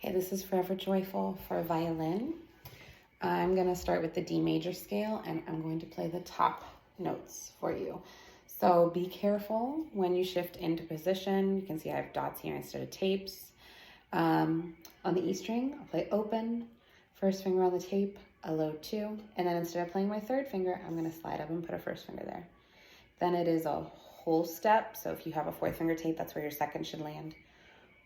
Hey, this is Foreve Joyful for violin. I'm going to start with the D major scale and I'm going to play the top notes for you. So be careful when you shift into position. You can see I have dots here instead of tapes. On the E string, I'll play open, first finger on the tape, a low 2, and then instead of playing my third finger, I'm going to slide up and put a first finger there. Then it is a whole step. So if you have a fourth finger tape, that's where your second should land.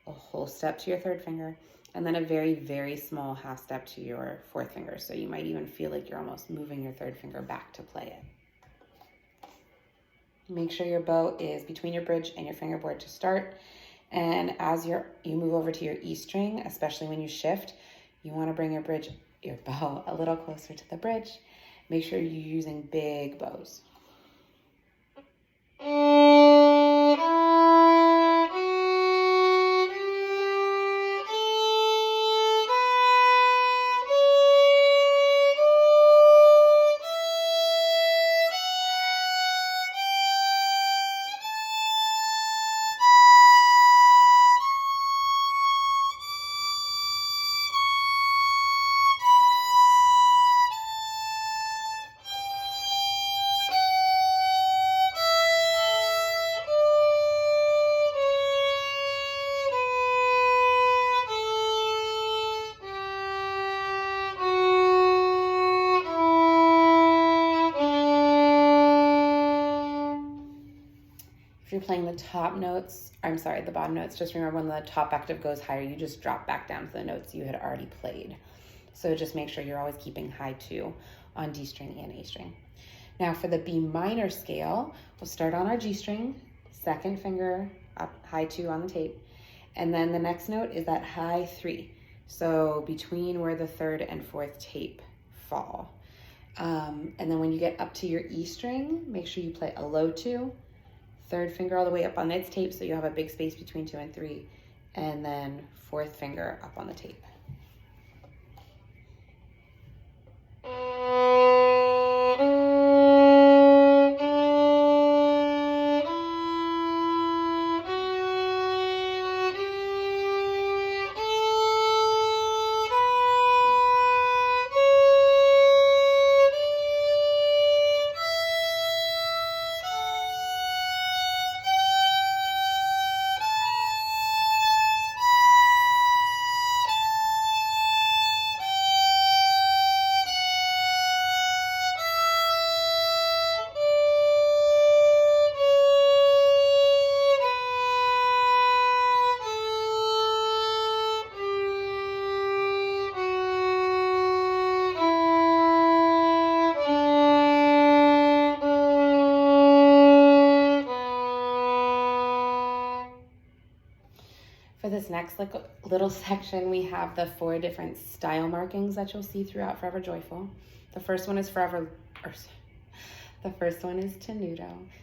A whole step to your third finger, and then a very, very small half step to your fourth finger. So you might even feel like you're almost moving your third finger back to play it. Make sure your bow is between your bridge and your fingerboard to start. And as you move over to your E string, especially when you shift, you want to bring your bow a little closer to the bridge. Make sure you're using big bows. If you're playing the the bottom notes, just remember when the top octave goes higher, you just drop back down to the notes you had already played. So just make sure you're always keeping high 2 on D string and A string. Now for the B minor scale, we'll start on our G string, second finger up, high 2 on the tape, and then the next note is that high 3. So between where the third and fourth tape fall. And then when you get up to your E string, make sure you play a low 2, third finger all the way up on its tape so you have a big space between 2 and 3, and then fourth finger up on the tape. For this next little section, we have the 4 different style markings that you'll see throughout Foreve Joyful. The first one is tenuto.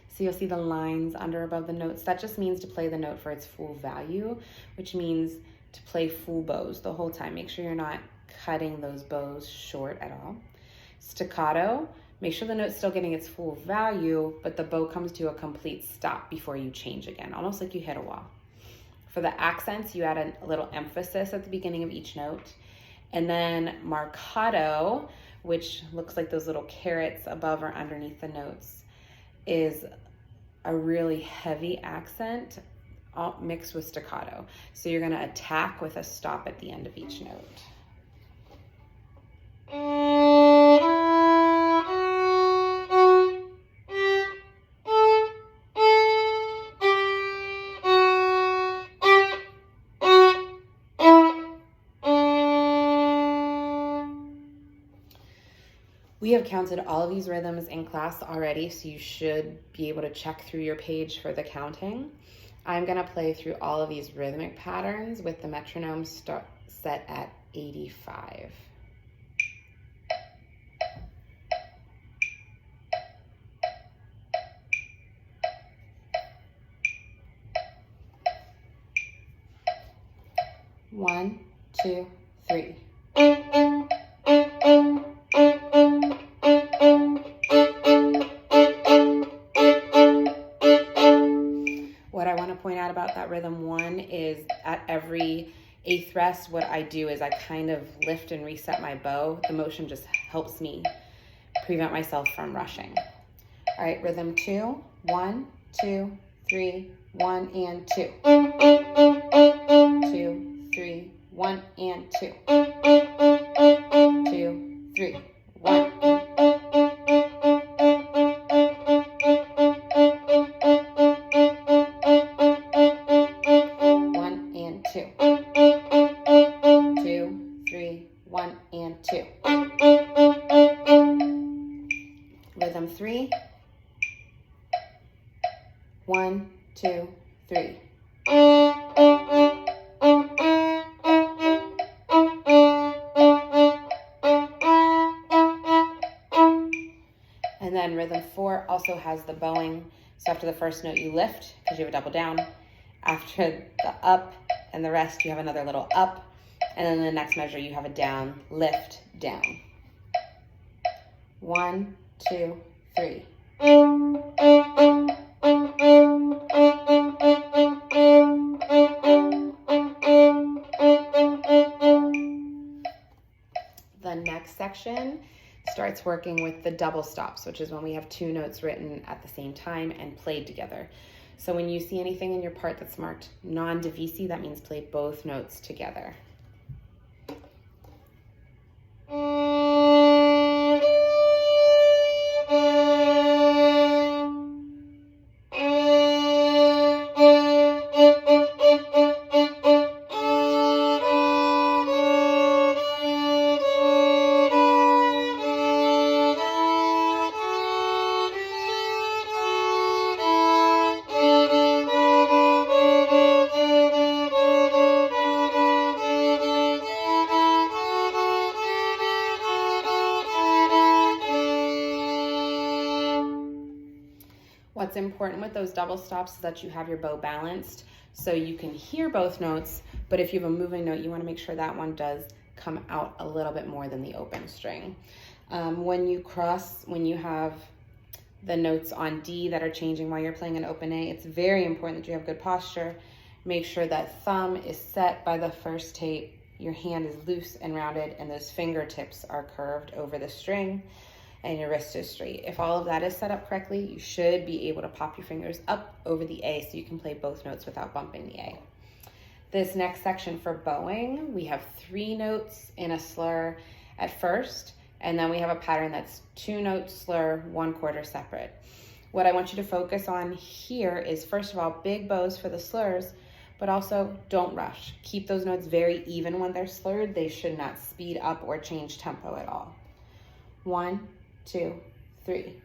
So you'll see the lines under above the notes. That just means to play the note for its full value, which means to play full bows the whole time. Make sure you're not cutting those bows short at all. Staccato, make sure the note's still getting its full value, but the bow comes to a complete stop before you change again, almost like you hit a wall. For the accents, you add a little emphasis at the beginning of each note. And then marcato, which looks like those little carrots above or underneath the notes, is a really heavy accent all mixed with staccato. So you're gonna attack with a stop at the end of each note. We have counted all of these rhythms in class already, so you should be able to check through your page for the counting. I'm gonna play through all of these rhythmic patterns with the metronome set at 85. One, two, three. What I want to point out about that rhythm 1 is at every eighth rest, what I do is I kind of lift and reset my bow. The motion just helps me prevent myself from rushing. All right, rhythm 2, 1, 2, 3, 1 and 2. 2, 3, 1 and 2. 2, 3, 1. Rhythm 3. 1, 2, 3. And then rhythm 4 also has the bowing. So after the first note you lift because you have a double down. After the up and the rest you have another little up. And then the next measure you have a down, lift, down. 1, 2, 3. The next section starts working with the double stops, which is when we have two notes written at the same time and played together. So when you see anything in your part that's marked non-divisi, that means play both notes together. What's important with those double stops is that you have your bow balanced so you can hear both notes, but if you have a moving note, you want to make sure that one does come out a little bit more than the open string. When you have the notes on D that are changing while you're playing an open A, it's very important that you have good posture. Make sure that thumb is set by the first tape, your hand is loose and rounded, and those fingertips are curved over the string, and your wrist is straight. If all of that is set up correctly, you should be able to pop your fingers up over the A so you can play both notes without bumping the A. This next section for bowing, we have 3 notes in a slur at first, and then we have a pattern that's 2 notes slur, 1/4 separate. What I want you to focus on here is, first of all, big bows for the slurs, but also don't rush. Keep those notes very even when they're slurred. They should not speed up or change tempo at all. 1, 2, 3.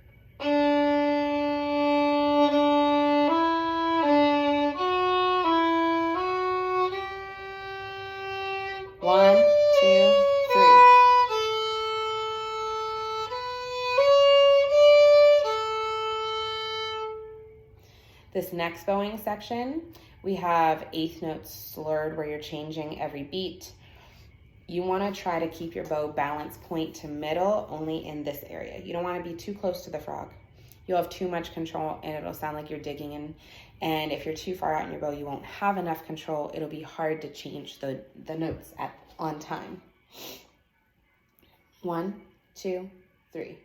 1, 2, 3. This next bowing section, we have 8th notes slurred where you're changing every beat. You want to try to keep your bow balance point to middle only in this area. You don't want to be too close to the frog. You'll have too much control and it'll sound like you're digging in. And if you're too far out in your bow, you won't have enough control. It'll be hard to change the notes on time. 1, 2, 3.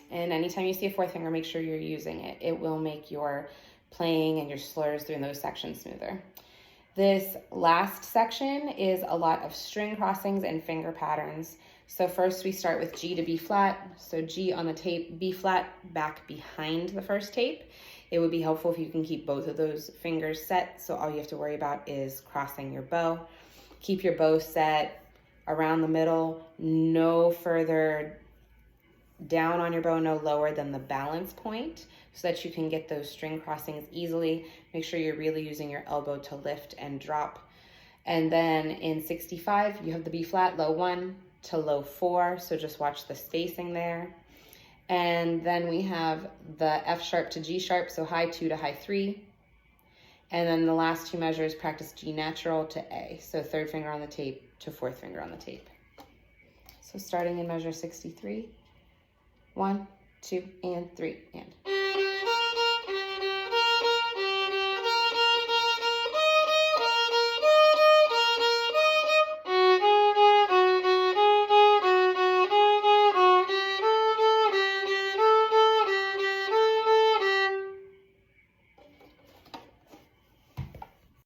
And anytime you see a 4th finger, make sure you're using it. It will make your playing and your slurs through those sections smoother. This last section is a lot of string crossings and finger patterns. So first we start with G to B flat. So G on the tape, B flat back behind the first tape. It would be helpful if you can keep both of those fingers set. So all you have to worry about is crossing your bow. Keep your bow set around the middle, no further down on your bow, no lower than the balance point, so that you can get those string crossings easily. Make sure you're really using your elbow to lift and drop. And then in 65, you have the B flat, low 1 to low 4, so just watch the spacing there. And then we have the F sharp to G sharp, so high 2 to high 3. And then the last 2 measures, practice G natural to A, so 3rd finger on the tape to 4th finger on the tape. So So starting in measure 63, 1, 2, and 3, and.